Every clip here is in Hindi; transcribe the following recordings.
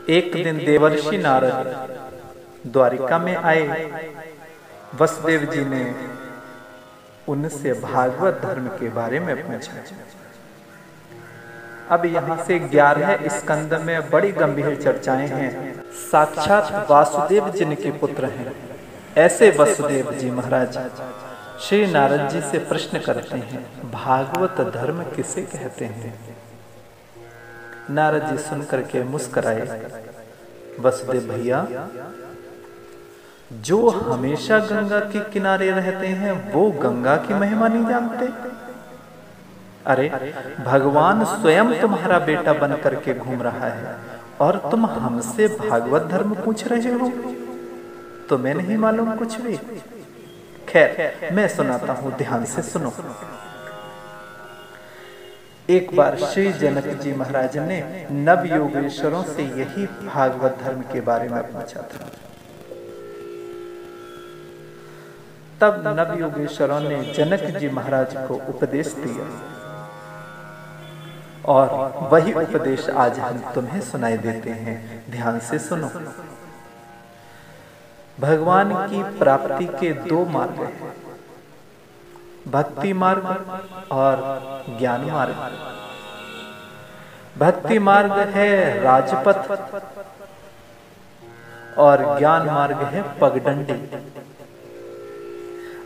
एक दिन देवर्षि नारद द्वारिका में आए। वसुदेव जी ने उनसे भागवत धर्म के बारे में पूछा। अब यहाँ से 11 स्कंद में बड़ी गंभीर चर्चाएं हैं। साक्षात वासुदेव जिनके पुत्र हैं, ऐसे वसुदेव जी महाराज श्री नारद जी से प्रश्न करते हैं, भागवत धर्म किसे कहते हैं? नारद जी सुनकर के मुस्कुराए। वसुदेव भैया, जो हमेशा गंगा के किनारे रहते हैं वो गंगा की महिमा नहीं जानते? अरे भगवान स्वयं तुम्हारा बेटा बन करके घूम रहा है और तुम हमसे भागवत धर्म पूछ रहे हो? तुम्हें नहीं मालूम कुछ भी? खैर, मैं सुनाता हूं, ध्यान से सुनो। एक बार श्री जनक जी महाराज ने नव योगेश्वरों से यही भागवत धर्म के बारे में पूछा था। तब नव योगेश्वरों ने जनक जी महाराज को उपदेश दिया और वही उपदेश आज हम तुम्हें सुनाई देते हैं। ध्यान से सुनो। भगवान की प्राप्ति के 2 मार्ग हैं, भक्ति मार्ग और ज्ञान मार्ग। भक्ति मार्ग है राजपथ और ज्ञान मार्ग है पगडंडी।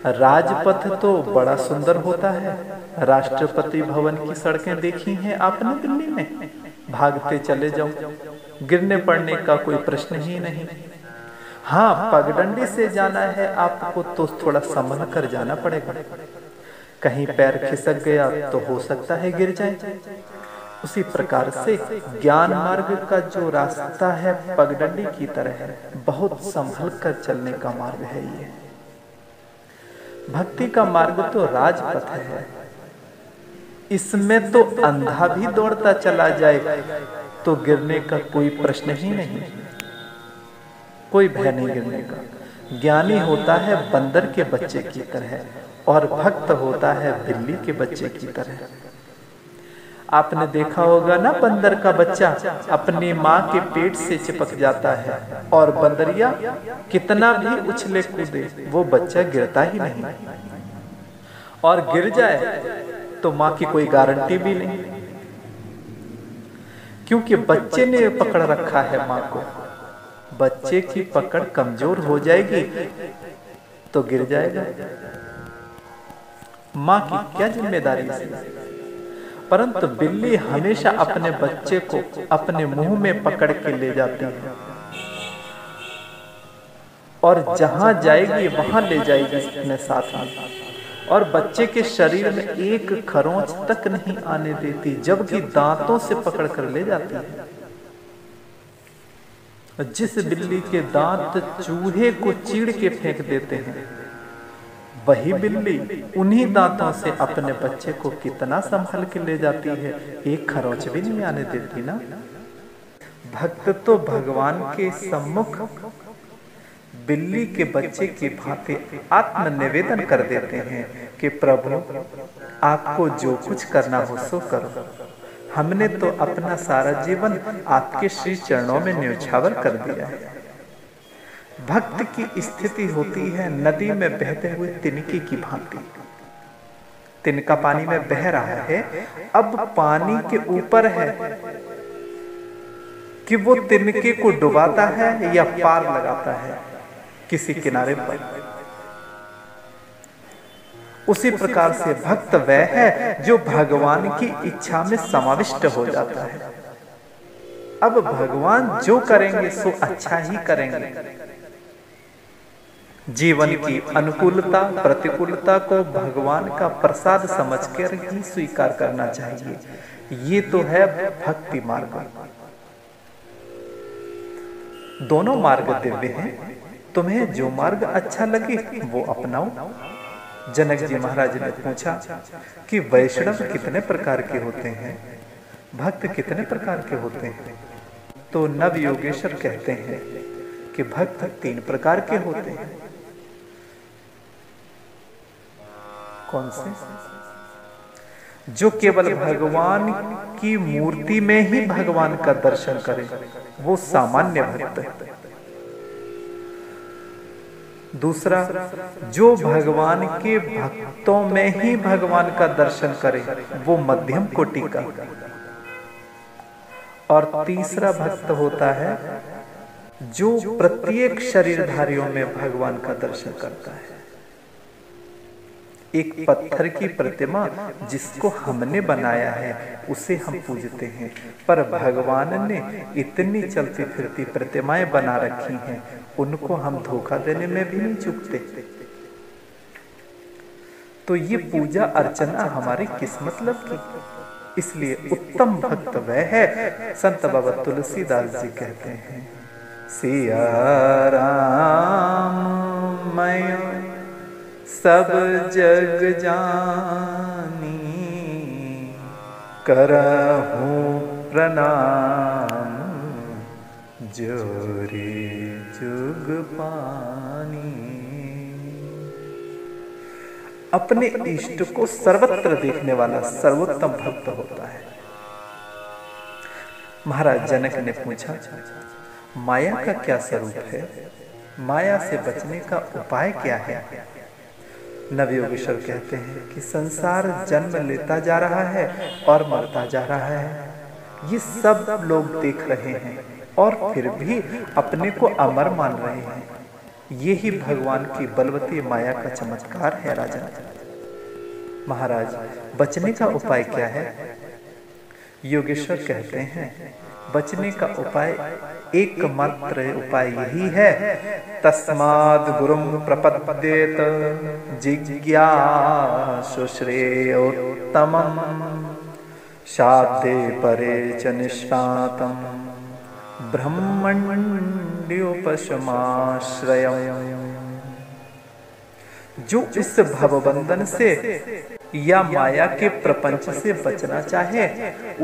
राजपथ तो बड़ा सुंदर होता है। राष्ट्रपति भवन की सड़कें देखी हैं आपने दिल्ली में? भागते चले जाओ, गिरने पड़ने का कोई प्रश्न ही नहीं। हाँ, पगडंडी से जाना है आपको तो थोड़ा संभल कर जाना पड़ेगा। कहीं पैर खिसक गया तो हो सकता है गिर जाए। उसी प्रकार से ज्ञान मार्ग का जो रास्ता है पगडंडी की तरह है, बहुत संभल कर चलने का मार्ग है ये। भक्ति का मार्ग तो राजपथ है। इसमें तो अंधा भी दौड़ता चला जाए तो गिरने का कोई प्रश्न ही नहीं, कोई भय नहीं गिरने का। ज्ञानी होता है बंदर के बच्चे की तरह और भक्त होता है बिल्ली के बच्चे की तरह। आपने देखा होगा ना, बंदर का बच्चा अपनी माँ के पेट से चिपक जाता है और बंदरिया कितना भी उछले कूदे वो बच्चा गिरता ही नहीं, और गिर जाए तो माँ की कोई गारंटी भी नहीं, क्योंकि बच्चे ने पकड़ रखा है माँ को। बच्चे की पकड़ कमजोर हो जाएगी तो गिर जाएगा। माँ की क्या जिम्मेदारी है? परंतु बिल्ली हमेशा अपने बच्चे को अपने मुंह में पकड़ के ले जाती है और जहां जाएगी वहां ले जाएगी अपने साथ में, और बच्चे के शरीर में एक खरोंच तक नहीं आने देती, जबकि दांतों से पकड़ कर ले जाती है। जिस बिल्ली के दांत चूहे को चीड़ के फेंक देते हैं, वही बिल्ली उन्हीं दांतों से अपने बच्चे को कितना संभाल के ले जाती है, एक खरोंच भी नहीं आने देती ना। भक्त तो भगवान के सम्मुख बिल्ली के बच्चे की भांति आत्मनिवेदन कर देते हैं कि प्रभु आपको जो कुछ करना हो सो करो। हमने तो अपना सारा जीवन आपके श्री चरणों में न्यौछावर कर दिया है। भक्त की स्थिति होती है नदी में बहते हुए तिनके की भांति। तिनका पानी में बह रहा है, अब पानी के ऊपर है कि वो तिनके को डुबाता है या पार लगाता है किसी किनारे पर। उसी प्रकार से भक्त वह है जो भगवान की इच्छा में समाविष्ट हो जाता है। अब भगवान जो करेंगे सो अच्छा ही करेंगे। जीवन की अनुकूलता प्रतिकूलता को भगवान का प्रसाद समझकर ही स्वीकार करना चाहिए। ये तो है भक्ति मार्ग। दोनों मार्ग दिव्य हैं, तुम्हें जो मार्ग अच्छा लगे वो अपनाओ। जनक जी महाराज ने पूछा कि वैष्णव कितने प्रकार के होते हैं, भक्त कितने प्रकार के होते हैं? तो नव योगेश्वर कहते हैं कि भक्त 3 प्रकार के होते हैं। कौन से? जो केवल भगवान की मूर्ति में ही भगवान का दर्शन करे वो सामान्य भक्त है। दूसरा, जो भगवान के भक्तों में ही भगवान का दर्शन करे वो मध्यम कोटि का। और तीसरा भक्त होता है जो प्रत्येक शरीरधारियों में भगवान का दर्शन करता है। एक पत्थर की प्रतिमा जिसको हमने बनाया है उसे हम पूजते हैं, पर भगवान ने इतनी चलती फिरती प्रतिमाएं बना रखी हैं, उनको हम धोखा देने में भी नहीं चूकते। तो ये पूजा अर्चना हमारी किस मतलब की? इसलिए उत्तम भक्त वह है, संत बाबा तुलसीदास जी कहते हैं, सिया राम मैं सब जग जानी, करहूं प्रणाम जोरे जुग पानी। अपने इष्ट को सर्वत्र देखने वाला सर्वोत्तम भक्त होता है। महाराज जनक ने पूछा, माया का क्या स्वरूप है? माया से बचने का उपाय क्या है? नवयोगेश्वर कहते हैं कि संसार जन्म लेता जा रहा है और मरता जा रहा है, ये सब लोग देख रहे हैं और फिर भी अपने को अमर मान रहे हैं। यही भगवान की बलवती माया का चमत्कार है। राजा महाराज, बचने का उपाय क्या है? योगेश्वर कहते हैं, बचने का उपाय एकमात्र उपाय यही है, तस्माद् गुरुं प्रपद्येत जिज्ञासु श्रेयोत्तमं, शाब्दे परे च निष्णातं ब्रह्मण्योपशमाश्रयम्। जो इस भवबंधन से या माया के प्रपंच से बचना चाहे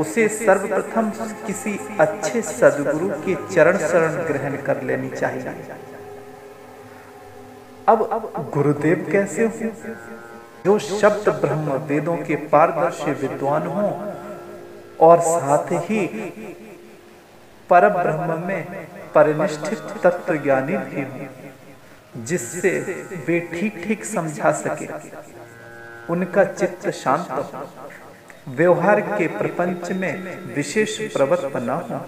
उसे सर्वप्रथम किसी अच्छे सद्गुरु के चरण शरण ग्रहण कर लेनी चाहिए। अब गुरुदेव कैसे हो? जो शब्द ब्रह्म वेदों के पारदर्शी विद्वान हो और साथ ही पर ब्रह्म में परिनिष्ठित तत्व ज्ञानी भी हो, जिससे वे ठीक ठीक समझा सके, उनका चित्त शांत हो, व्यवहार के प्रपंच में विशेष प्रवृत्त न हो,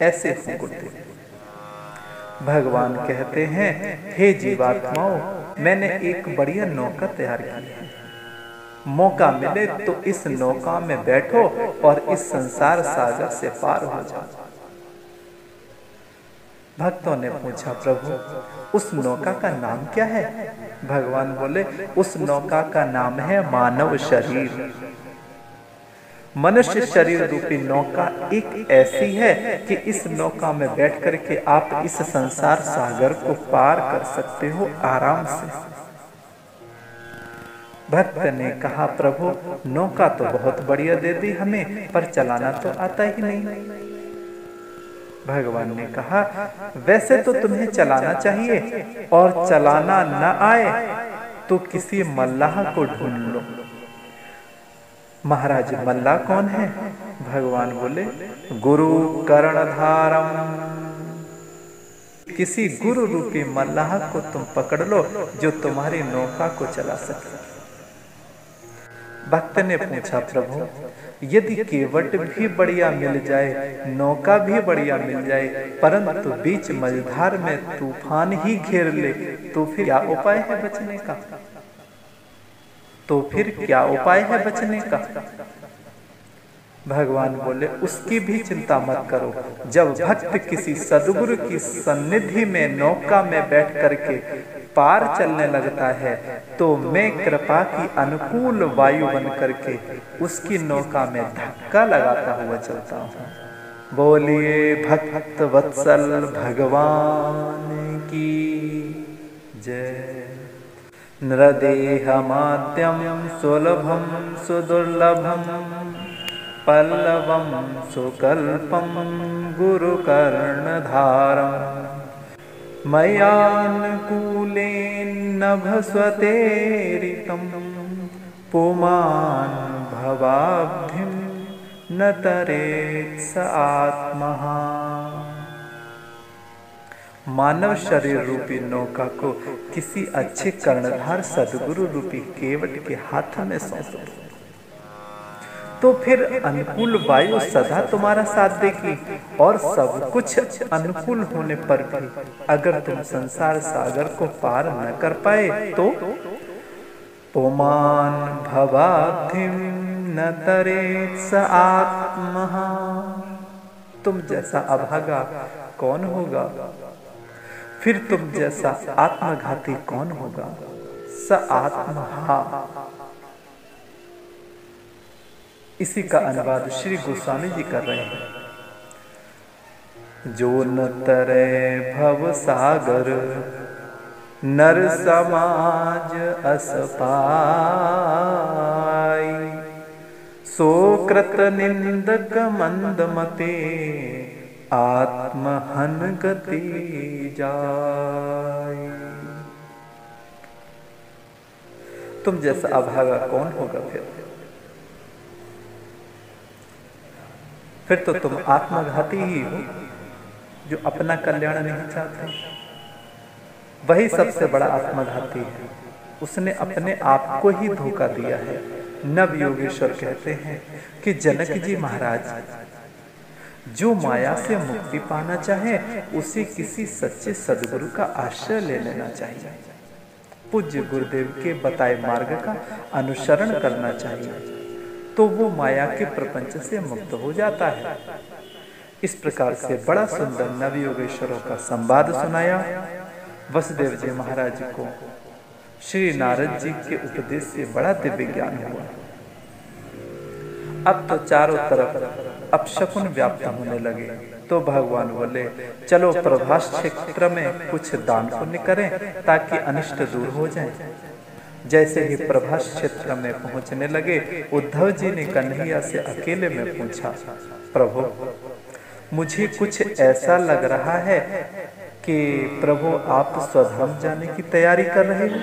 ऐसे हो गुरुदेव। भगवान कहते हैं, हे जीवात्माओं, मैंने एक बढ़िया नौका तैयार की है, मौका मिले तो इस नौका में बैठो और इस संसार सागर से पार हो जाओ। भक्तों ने पूछा, प्रभु उस नौका का नाम क्या है? भगवान बोले, उस नौका का नाम है मानव शरीर। मनुष्य शरीर रूपी नौका एक ऐसी है कि इस नौका में बैठ करके आप इस संसार सागर को पार कर सकते हो आराम से। भक्त ने कहा, प्रभु नौका तो बहुत बढ़िया दे दी हमें, पर चलाना तो आता ही नहीं। भगवान ने कहा, वैसे तो तुम्हें चलाना चाहिए, और चलाना न आए तो किसी मल्लाह को ढूंढ लो। महाराज मल्लाह कौन है? भगवान बोले, गुरु कर्णधारम। किसी गुरु रूपी मल्लाह को तुम पकड़ लो जो तुम्हारी नौका को चला सके। भक्त ने पूछा, प्रभु यदि केवट भी बढ़िया मिल जाए, नौका भी बढ़िया मिल जाए, परंतु बीच मझधार में तूफान ही घेर ले, तो फिर क्या उपाय है बचने का? तो फिर क्या उपाय है बचने का? भगवान बोले, उसकी भी चिंता मत करो। जब भक्त किसी सद्गुरु की सन्निधि में नौका में बैठ करके पार चलने लगता है, तो मैं कृपा की अनुकूल वायु बन करके उसकी नौका में धक्का लगाता हुआ चलता हूँ। बोलिए भक्त वत्सल भगवान की जय। नृदेहमाद्यं सुलभं सुदुर्लभं पल्लवं सुकल्पं गुरुकर्णधारम् मयानुकूलेन नभस्वतेरितं पुमान् भवाब्धिं न तरेत् स आत्मः। मानव शरीर रूपी नौका को किसी अच्छे कर्णधार सदगुरु रूपी केवट के हाथ में सौंप दो, तो फिर अनुकूल वायु सदा तुम्हारा साथ देगी। और सब कुछ अनुकूल होने पर भी अगर तुम संसार सागर को पार न कर पाए तो पुमान् भवाब्धिं न तरेत् स आत्मः। तुम जैसा अभागा कौन होगा, फिर तुम जैसा आत्मघाती कौन होगा। स आत्महा, इसी का अनुवाद श्री गोस्वामी जी कर रहे हैं। जो न तरे भव सागर नर समाज अस पाई, सो कृत निंदक मंद मते आत्महन गति जाय। तुम जैसा अभागा कौन होगा, फिर तो तुम आत्मघाती ही हो जो अपना कल्याण नहीं चाहते। वही सबसे बड़ा आत्मघाती है, उसने अपने आप को ही धोखा दिया है। नव योगेश्वर कहते हैं कि जनक जी महाराज, जो माया से मुक्ति पाना चाहे उसे किसी सच्चे सदगुरु का आश्रय ले लेना चाहिए, पूज्य गुरुदेव के बताए मार्ग का अनुसरण करना चाहिए, तो वो माया के प्रपंच से मुक्त हो जाता है। इस प्रकार से बड़ा सुंदर नव योगेश्वरों का संवाद सुनाया। वसुदेव जी महाराज को श्री नारद जी के उपदेश से बड़ा दिव्य ज्ञान हुआ। अब तो चारों तरफ अपशकुन व्याप्त होने लगे, तो भगवान बोले चलो प्रभास क्षेत्र में कुछ दान पुण्य करें ताकि अनिष्ट दूर हो जाए। जैसे ही प्रभास क्षेत्र में पहुंचने लगे, उद्धव जी ने कन्हैया से अकेले में पूछा, प्रभु मुझे कुछ ऐसा लग रहा है कि प्रभु आप स्वधाम जाने की तैयारी कर रहे हैं।